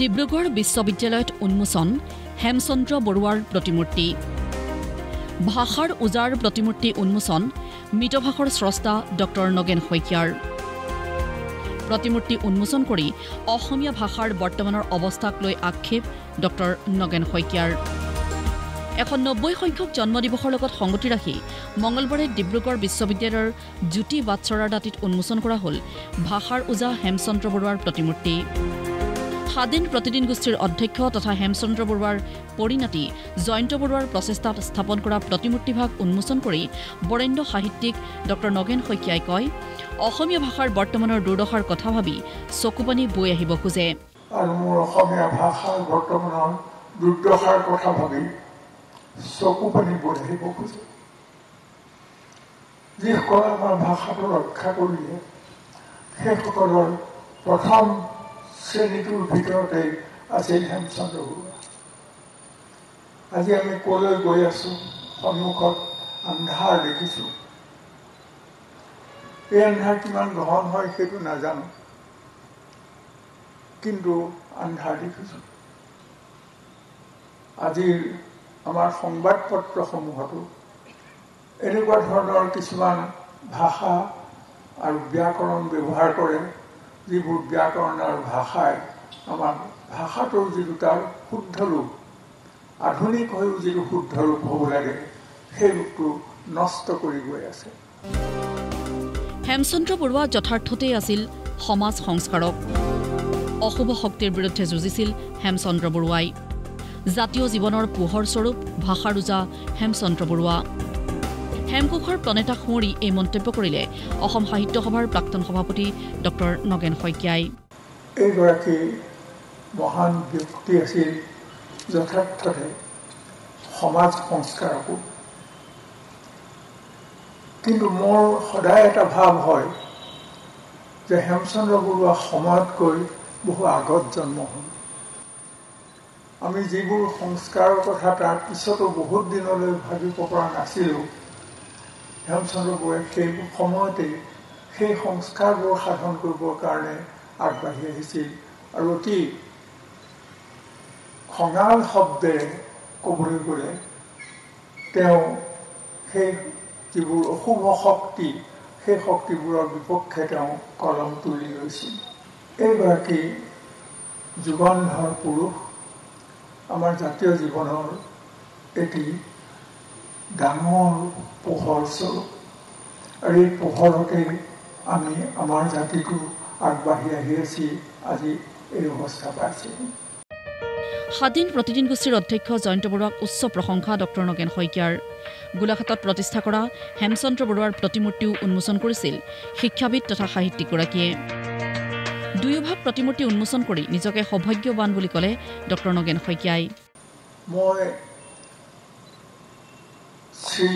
ডিব্ৰুগড় বিশ্ববিদ্যালয়ত উন্মোচন হেমচন্দ্ৰ বৰুৱাৰ প্ৰতিমূৰ্তি ভাষাৰ উজাৰ প্ৰতিমূৰ্তি উন্মোচন মিতভাষৰ স্ৰষ্টা ডক্টৰ নগেন শইকীয়াৰ প্ৰতিমূৰ্তি উন্মোচন কৰি অসমীয়া ভাষাৰ বৰ্তমানৰ অৱস্থাক লৈ আক্ষেপ ডক্টৰ নগেন শইকীয়াৰ 190 সংখ্যক জন্মদিৱসৰ লগত সংগতি ৰাখি মঙলবাৰে ডিব্ৰুগড় বিশ্ববিদ্যালয়ৰ জ্যোতি বাটচৰাৰ দাঁতিত উন্মোচন কৰা হ'ল ভাষাৰ উজা হেমচন্দ্ৰ বৰুৱাৰ প্ৰতিমূৰ্তি স্বাধীন প্ৰতিদিন গোষ্ঠীৰ অধ্যক্ষ তথা হেমচন্দ্ৰ বৰুৱাৰ পৰিণাতি জয়ন্ত বৰুৱাৰ প্ৰচেষ্টাত স্থাপন কৰা প্ৰতিমূৰ্তিভাগ উন্মোচন কৰি বৰেণ্য সাহিত্যিক ডক্টৰ নগেন শইকীয়াই কয় অসমীয়া ভাষাৰ বৰ্তমানৰ দুৰ্দশাৰ কথা ভাবি চকুপানী বৈ আহিব খোজে আৰু মোৰ অসমীয়া ভাষাৰ বৰ্তমানৰ দুৰ্দশাৰ কথা ভাবি চকুপানী বৈ আহিব খোজে যিসকলে আমাৰ ভাষাটো ৰক্ষা কৰিলে সেইসকলৰ প্ৰথম শ্ৰেণীটোৰ ভিতৰতে আছিল হেমচন্দ্ৰ বৰুৱা আজি আমি কলৈ গৈ আছো সন্মুখত আন্ধাৰ দেখিছো এই আন্ধাৰ কিমান গহন হয় সেইটো নাজানো কিন্তু আন্ধাৰ দেখিছো আজিৰ আমাৰ সংবাদ পত্ৰসমূহতো এনেকুৱা ধৰণৰ কিছুমান ভাষা আৰু ব্যাকৰণ ব্যৱহাৰ কৰে যিবোৰ ব্যাকৰণ আৰু ভাষাই আমাৰ ভাষাটোৰ যিটো তাৰ শুদ্ধ ৰূপ আধুনিক হৈও যিটো শুদ্ধ ৰূপ হ'ব লাগে সেই ৰূপটো নষ্ট কৰি গৈ আছে হেমচন্দ্ৰ বৰুৱা যথাৰ্থতেই আছিল সমাজ সংস্কাৰক অশুভ শক্তিৰ বিৰুদ্ধে যুঁজিছিল হেমচন্দ্ৰ বৰুৱাই জাতীয় জীৱনৰ পোহৰ স্বৰূপ ভাষাৰ উজা হেমচন্দ্ৰ বৰুৱা হেমকোষৰ প্ৰণেতাক সুঁৱৰি এই মন্তব্য কৰিলে অসম সাহিত্য সভাৰ প্ৰাক্তন সভাপতি ডক্টৰ নগেন শইকীয়াই এইগৰাকী মহান ব্যক্তি আছিল যথাৰ্থতে সমাজ সংস্কাৰকো কিন্তু মোৰ সদায় এটা ভাৱ হয় যে হেমচন্দ্ৰ বৰুৱা সময়তকৈ বহু আগত জন্ম হ'ল আমি যিবোৰ সংস্কাৰৰ কথা তাৰ পিছতো বহুত দিনলৈ ভাবিব পৰা নাছিলোঁ হেমচন্দ্ৰ বৰুৱাই সেই সময়তে সেই সংস্কাৰবোৰ সাধন কৰিবৰ কাৰণে আগবাঢ়ি আহিছিল আৰু অতি খঙাল শব্দেৰে ক'বলৈ গ'লে তেওঁ সেই যিবোৰ অশুভ শক্তি সেই শক্তিবোৰৰ বিপক্ষে তেওঁ কলম তুলি লৈছিল এইগৰাকী যুগন্ধৰ পুৰুষ আমাৰ জাতীয় জীৱনৰ এটি ডাঙৰ পোহৰ স্বৰূপ আৰু এই পোহৰতে আমি আমাৰ জাতিটো আগবাঢ়ি আহি আছি আজি এই অৱস্থা পাইছে স্বাধীন প্ৰতিদিন গোষ্ঠীৰ অধ্যক্ষ জয়ন্ত বৰুৱাক উচ্চ প্ৰশংসা ডক্টৰ নগেন শইকীয়াৰ গোলাঘাটত প্ৰতিষ্ঠা কৰা হেমচন্দ্ৰ বৰুৱাৰ প্ৰতিমূৰ্তিও উন্মোচন কৰিছিল শিক্ষাবিদ তথা সাহিত্যিকগৰাকীয়ে দুয়োভাগ প্ৰতিমূৰ্তি উন্মোচন কৰি নিজকে সৌভাগ্যৱান বুলি ক'লে ডক্টৰ নগেন শইকীয়াই মই শ্ৰী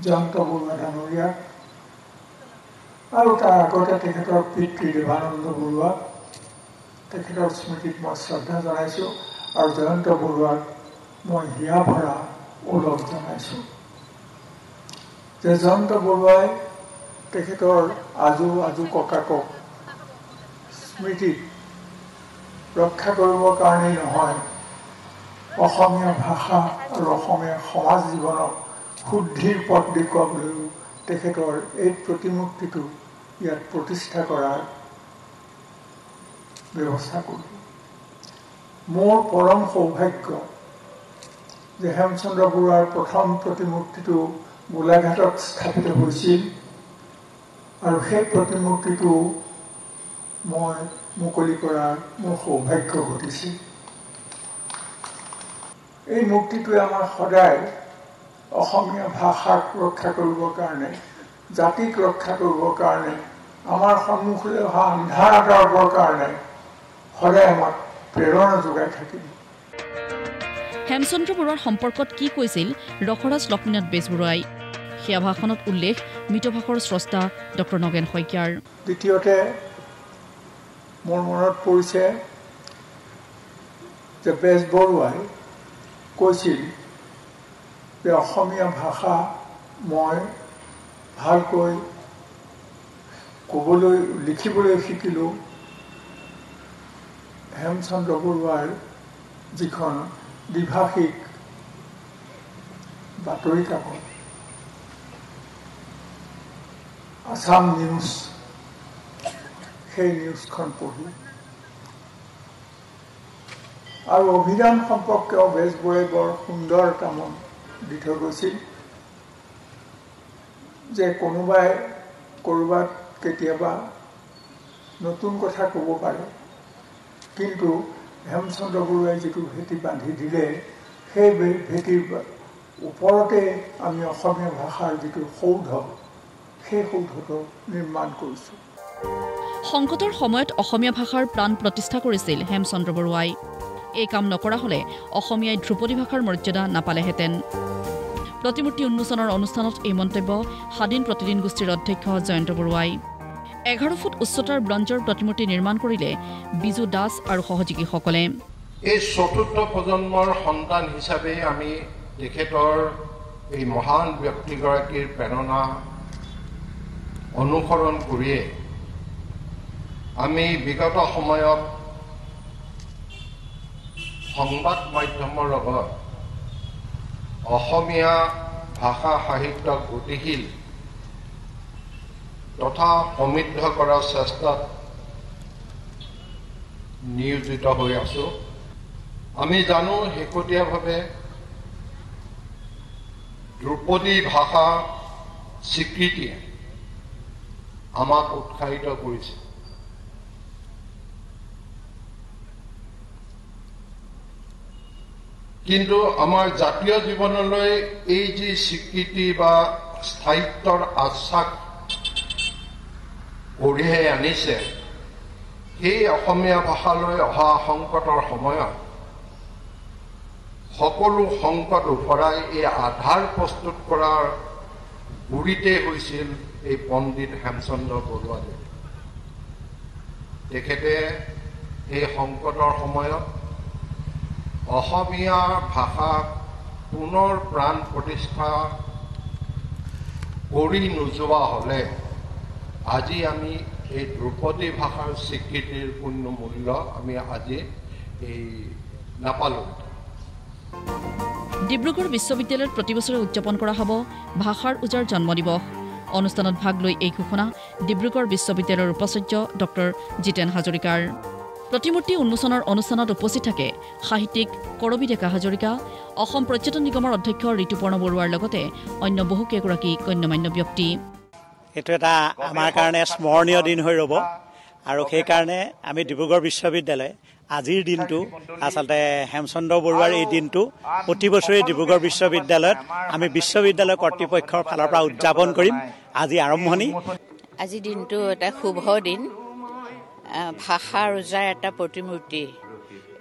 জয়ন্ত বৰুৱা ডাঙৰীয়া আৰু তাৰ আগতে তেখেতৰ পিতৃ দেৱানন্দ বৰুৱা তেখেতৰ স্মৃতিত মই শ্ৰদ্ধা জনাইছোঁ আৰু জয়ন্ত বৰুৱাক মই হিয়া ভৰা ওলগ জনাইছোঁ যে জয়ন্ত বৰুৱাই তেখেতৰ আজু ককাকক স্মৃতিত ৰক্ষা কৰিবৰ কাৰণেই নহয় অসমীয়া ভাষা আৰু অসমীয়া সমাজ জীৱনক শুদ্ধিৰ পথ দেখুৱাবলৈও তেখেতৰ এই প্ৰতিমূৰ্তিটো ইয়াত প্ৰতিষ্ঠা কৰাৰ ব্যৱস্থা কৰিলোঁ মোৰ পৰম সৌভাগ্য যে হেমচন্দ্ৰ বৰুৱাৰ প্ৰথম প্ৰতিমূৰ্তিটো গোলাঘাটত স্থাপিত হৈছিল আৰু সেই প্ৰতিমূৰ্তিটো মই মুকলি কৰাৰ মোৰ সৌভাগ্য ঘটিছিল এই মূৰ্তিটোৱে আমাৰ সদায় অসমীয়া ভাষাক ৰক্ষা কৰিবৰ কাৰণে জাতিক ৰক্ষা কৰিবৰ কাৰণে আমাৰ সন্মুখলৈ অহা আন্ধাৰ আঁতৰাবৰ কাৰণে সদায় আমাক প্ৰেৰণা যোগাই থাকিব হেমচন্দ্ৰ বৰুৱাৰ সম্পৰ্কত কি কৈছিল ৰসৰাজ লক্ষ্মীনাথ বেজবৰুৱাই সেয়া ভাষণত উল্লেখ মিতভাষৰ স্ৰষ্টা ডক্টৰ নগেন শইকীয়াৰ দ্বিতীয়তে মোৰ মনত পৰিছে যে বেজবৰুৱাই কৈছিল যে অসমীয়া ভাষা মই ভালকৈ ক'বলৈ লিখিবলৈ শিকিলোঁ হেমচন্দ্ৰ বৰুৱাৰ যিখন দ্বিভাষিক বাতৰি কাকত আছাম নিউজ, সেই নিউজখন পঢ়ি আৰু অভিধান সম্পৰ্কীয় বেজবৰে বৰ সুন্দৰ কামত দি থৈ গৈছিল যে কোনোবাই ক'ৰবাত কেতিয়াবা নতুন কথা ক'ব পাৰে, কিন্তু হেমচন্দ্ৰ বৰুৱাই যিটো ভেটি বান্ধি দিলে সেই ভেটিৰ ওপৰতে আমি অসমীয়া ভাষাৰ যিটো সৌধ, সেই সৌধটো নিৰ্মাণ কৰিছোঁ। সংকটৰ সময়ত অসমীয়া ভাষাৰ প্ৰাণ প্ৰতিষ্ঠা কৰিছিল হেমচন্দ্ৰ বৰুৱাই। এই কাম নকৰা হ'লে অসমীয়াই ধ্ৰুপদী ভাষাৰ মৰ্যাদা নাপালেহেঁতেন। প্ৰতিমূৰ্তি উন্মোচনৰ অনুষ্ঠানত এই মন্তব্য স্বাধীন প্ৰতিদিন গোষ্ঠীৰ অধ্যক্ষ জয়ন্ত বৰুৱাই। 11 ফুট উচ্চতাৰ ব্ৰঞ্জৰ প্ৰতিমূৰ্তি নিৰ্মাণ কৰিলে বিজু দাস আৰু সহযোগীসকলে। এই চতুৰ্থ প্ৰজন্মৰ সন্তান হিচাপে আমি তেখেতৰ এই মহান ব্যক্তিগৰাকীৰ প্ৰেৰণা অনুসৰণ কৰিয়ে আমি বিগত সময়ত সংবাদ মাধ্যমৰ লগত অসমীয়া ভাষা সাহিত্যক গতিশীল তথা সমৃদ্ধ কৰাৰ চেষ্টাত নিয়োজিত হৈ আছো। আমি জানো শেহতীয়াভাৱে ধ্ৰুপদী ভাষা স্বীকৃতিয়ে আমাক উৎসাহিত কৰিছে। কিন্তু আমাৰ জাতীয় জীৱনলৈ এই যি স্বীকৃতি বা স্থায়িত্বৰ আশ্বাস কঢ়িয়াই আনিছে, সেই অসমীয়া ভাষালৈ অহা সংকটৰ সময়ত সকলো সংকট উফৰাই এই আধাৰ প্ৰস্তুত কৰাৰ গুৰিতে হৈছিল এই পণ্ডিত হেমচন্দ্ৰ বৰুৱাদেৱ। তেখেতে এই সংকটৰ সময়ত অসমীয়া ভাষাক পুনৰ প্ৰাণ প্ৰতিষ্ঠা কৰি নোযোৱা হ'লে আজি আমি এই ধ্ৰুপদী ভাষাৰ স্বীকৃতিৰ পূৰ্ণ মূল্য আমি আজি এই নাপালোঁ। ডিব্ৰুগড় বিশ্ববিদ্যালয়ত প্ৰতি বছৰে উদযাপন কৰা হ'ব ভাষাৰ উজাৰ জন্ম দিৱস। অনুষ্ঠানত ভাগ লৈ এই ঘোষণা ডিব্ৰুগড় বিশ্ববিদ্যালয়ৰ উপাচাৰ্য ডক্টৰ জিতেন হাজৰিকাৰ। প্ৰতিমূৰ্তি উন্মোচনৰ অনুষ্ঠানত উপস্থিত থাকে সাহিত্যিক কৰবী ডেকা হাজৰিকা, অসম পৰ্যটন নিগমৰ অধ্যক্ষ ঋতুপৰ্ণ বৰুৱাৰ লগতে অন্য বহুকেইগৰাকী গণ্যমান্য ব্যক্তি। এইটো এটা আমাৰ কাৰণে স্মৰণীয় দিন হৈ ৰ'ব আৰু সেইকাৰণে আমি ডিব্ৰুগড় বিশ্ববিদ্যালয় আজিৰ দিনটো আচলতে হেমচন্দ্ৰ বৰুৱাৰ এই দিনটো প্ৰতি বছৰে ডিব্ৰুগড় বিশ্ববিদ্যালয়ত আমি বিশ্ববিদ্যালয় কৰ্তৃপক্ষৰ ফালৰ পৰা উদযাপন কৰিম। আজি আৰম্ভণি। আজি দিনটো এটা শুভ দিন। ভাষাৰ উজাৰ এটা প্ৰতিমূৰ্তি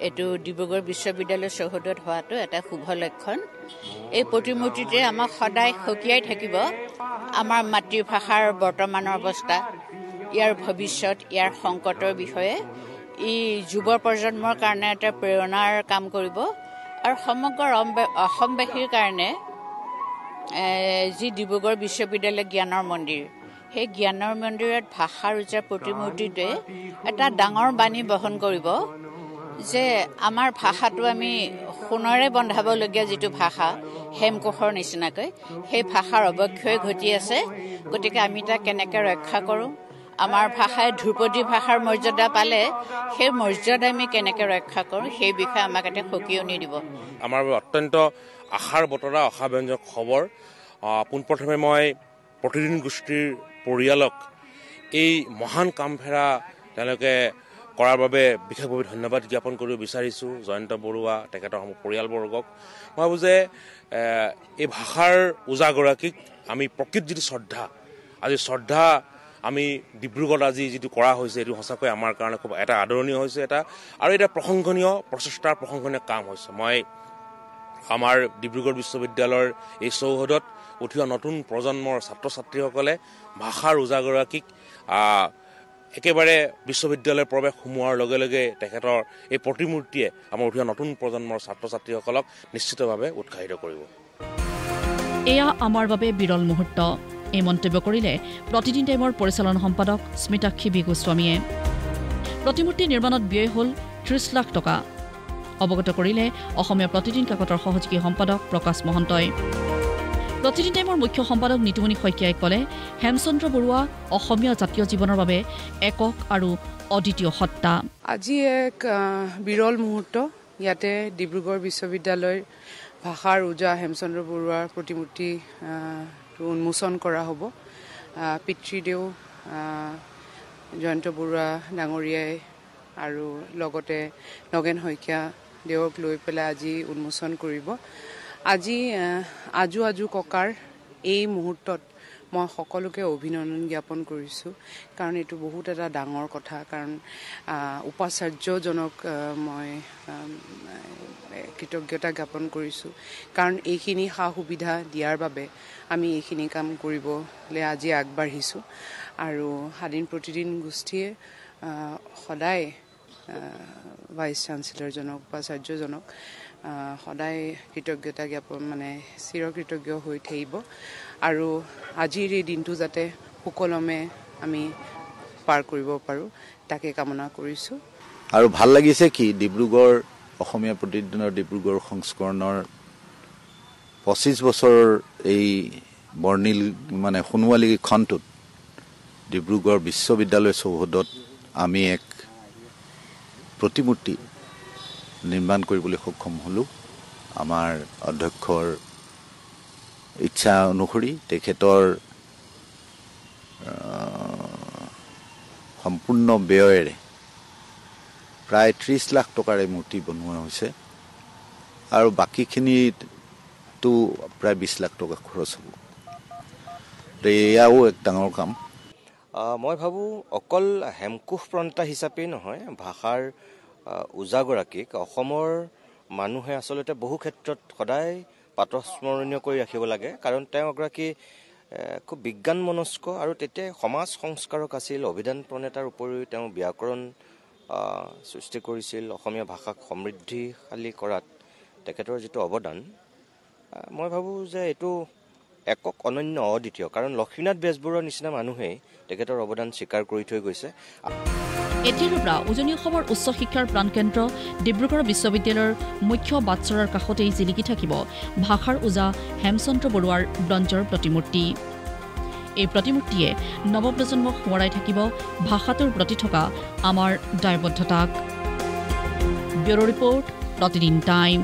এইটো ডিব্ৰুগড় বিশ্ববিদ্যালয় চৌহদত হোৱাটো এটা শুভ লক্ষণ। এই প্ৰতিমূৰ্তিটোৱে আমাক সদায় সকীয়াই থাকিব আমাৰ মাতৃভাষাৰ বৰ্তমানৰ অৱস্থা, ইয়াৰ ভৱিষ্যত, ইয়াৰ সংকটৰ বিষয়ে। ই যুৱ প্ৰজন্মৰ কাৰণে এটা প্ৰেৰণাৰ কাম কৰিব আৰু সমগ্ৰ অসমবাসীৰ কাৰণে যি ডিব্ৰুগড় বিশ্ববিদ্যালয় জ্ঞানৰ মন্দিৰ, সেই জ্ঞানৰ মন্দিৰত ভাষাৰ উজাৰ প্ৰতিমূৰ্তিটোৱে এটা ডাঙৰ বাণী বহন কৰিব যে আমাৰ ভাষাটো আমি সোণৰে বন্ধাবলগীয়া যিটো ভাষা হেমকোষৰ নিচিনাকৈ, সেই ভাষাৰ অৱক্ষয় ঘটি আছে। গতিকে আমি তাক কেনেকৈ ৰক্ষা কৰোঁ, আমাৰ ভাষাই ধ্ৰুপদী ভাষাৰ মৰ্যাদা পালে সেই মৰ্যাদা আমি কেনেকৈ ৰক্ষা কৰোঁ, সেই বিষয়ে আমাক এটা সকিয়নি দিব। আমাৰ অত্যন্ত আশাৰ বতৰা, আশাব্যঞ্জক খবৰ। পোনপ্ৰথমে মই প্ৰতিদিন গোষ্ঠীৰ পৰিয়ালক এই মহান কামফেৰা তেওঁলোকে কৰাৰ বাবে বিশেষভাৱে ধন্যবাদ জ্ঞাপন কৰিব বিচাৰিছোঁ। জয়ন্ত বৰুৱা, তেখেতৰ পৰিয়ালবৰ্গক মই ভাবোঁ যে এই ভাষাৰ ওজাগৰাকীক আমি প্ৰকৃত যিটো শ্ৰদ্ধা, আজি শ্ৰদ্ধা আমি ডিব্ৰুগড়ত আজি যিটো কৰা হৈছে, এইটো সঁচাকৈ আমাৰ কাৰণে খুব এটা আদৰণীয় হৈছে আৰু এটা প্ৰশংসনীয় প্ৰচেষ্টাৰ প্ৰশংসনীয় কাম হৈছে। মই আমাৰ ডিব্ৰুগড় বিশ্ববিদ্যালয়ৰ এই চৌহদত উঠি অহা নতুন প্ৰজন্মৰ ছাত্ৰ ছাত্ৰীসকলে ভাষাৰ ওজাগৰাকীক একেবাৰে বিশ্ববিদ্যালয়ৰ প্ৰৱেশ সোমোৱাৰ লগে লগে তেখেতৰ এই প্ৰতিমূৰ্তিয়ে আমাৰ উঠি অহা নতুন প্ৰজন্মৰ ছাত্ৰ ছাত্ৰীসকলক নিশ্চিতভাৱে উৎসাহিত কৰিব। এয়া আমাৰ বাবে বিৰল মুহূৰ্ত, এই মন্তব্য কৰিলে প্ৰতিদিন টাইমৰ পৰিচালনা সম্পাদক স্মিতাক্ষী বি গোস্বামীয়ে। প্ৰতিমূৰ্তি নিৰ্মাণত ব্যয় হ'ল 30 লাখ টকা অৱগত কৰিলে অসমীয়া প্ৰতিদিন কাকতৰ সহযোগী সম্পাদক প্ৰকাশ মহন্তই প্ৰতিদিন টাইমৰ মুখ্য সম্পাদক নিতুমণি শইকীয়াই ক'লে হেমচন্দ্ৰ বৰুৱা অসমীয়া জাতীয় জীৱনৰ বাবে একক আৰু অদ্বিতীয় সত্তা আজি এক বিৰল মুহূৰ্ত ইয়াতে ডিব্ৰুগড় বিশ্ববিদ্যালয়ৰ ভাষাৰ উজা হেমচন্দ্ৰ বৰুৱাৰ প্ৰতিমূৰ্তি উন্মোচন কৰা হ'ব পিতৃদেউ জয়ন্ত বৰুৱা ডাঙৰীয়াই আৰু লগতে নগেন শইকীয়া দেৱক লৈ পেলাই আজি উন্মোচন কৰিব আজি আজু ককাৰ এই মুহূৰ্তত মই সকলোকে অভিনন্দন জ্ঞাপন কৰিছোঁ কাৰণ এইটো বহুত এটা ডাঙৰ কথা কাৰণ উপাচাৰ্যজনক মই কৃতজ্ঞতা জ্ঞাপন কৰিছোঁ কাৰণ এইখিনি সা সুবিধা দিয়াৰ বাবে আমি এইখিনি কাম কৰিবলৈ আজি আগবাঢ়িছোঁ আৰু স্বাধীন প্ৰতিদিন গোষ্ঠীয়ে সদায় ভাইচ চেঞ্চেলৰজনক উপাচাৰ্যজনক সদায় কৃতজ্ঞতা জ্ঞাপন চিৰকৃতজ্ঞ হৈ থাকিব আৰু আজিৰ এই দিনটো যাতে সুকলমে আমি পাৰ কৰিব পাৰোঁ তাকে কামনা কৰিছোঁ আৰু ভাল লাগিছে কি ডিব্ৰুগড় অসমীয়া প্ৰতিদিনৰ ডিব্ৰুগড় সংস্কৰণৰ 25 বছৰৰ এই বৰ্ণিল সোণোৱালী খনটোত ডিব্ৰুগড় বিশ্ববিদ্যালয় চৌহদত আমি এক প্ৰতিমূৰ্তি নিৰ্মাণ কৰিবলৈ সক্ষম হ'লোঁ আমাৰ অধ্যক্ষৰ ইচ্ছা অনুসৰি তেখেতৰ সম্পূৰ্ণ ব্যয়েৰে প্ৰায় 30 লাখ টকাৰে মূৰ্তি বনোৱা হৈছে আৰু বাকীখিনিতো প্ৰায় 20 লাখ টকা খৰচ হ'ব এয়াও এক ডাঙৰ কাম মই ভাবোঁ অকল হেমকোষ প্ৰণেতা হিচাপেই নহয় ভাষাৰ উজাগৰাকীক অসমৰ মানুহে আচলতে বহু ক্ষেত্ৰত সদায় পাতস্মৰণীয় কৰি ৰাখিব লাগে কাৰণ তেওঁ এগৰাকী খুব বিজ্ঞান মনস্ক আৰু তেতিয়া সমাজ সংস্কাৰক আছিল অভিধান প্ৰণেতাৰ উপৰিও তেওঁ ব্যাকৰণ সৃষ্টি কৰিছিল অসমীয়া ভাষাক সমৃদ্ধিশালী কৰাত তেখেতৰ যিটো অৱদান মই ভাবোঁ যে এইটো একক অনন্য অদ্বিতীয় কাৰণ লক্ষ্মীনাথ বেজবৰুৱাৰ নিচিনা মানুহেই তেখেতৰ অৱদান স্বীকাৰ কৰি থৈ গৈছে এতিয়াৰ পৰা উজনি অসমৰ উচ্চ শিক্ষাৰ প্ৰাণকেন্দ্ৰ ডিব্ৰুগড় বিশ্ববিদ্যালয়ৰ মুখ্য বাটচৰাৰ কাষতেই জিলিকি থাকিব ভাষাৰ উজা হেমচন্দ্ৰ বৰুৱাৰ ব্ৰঞ্জৰ প্ৰতিমূৰ্তি এই প্ৰতিমূৰ্তিয়ে নৱপ্ৰজন্মক সোঁৱৰাই থাকিব ভাষাটোৰ প্ৰতি থকা আমাৰ দায়বদ্ধতাক ব্যুৰ ৰিপৰ্ট প্ৰতিদিন টাইম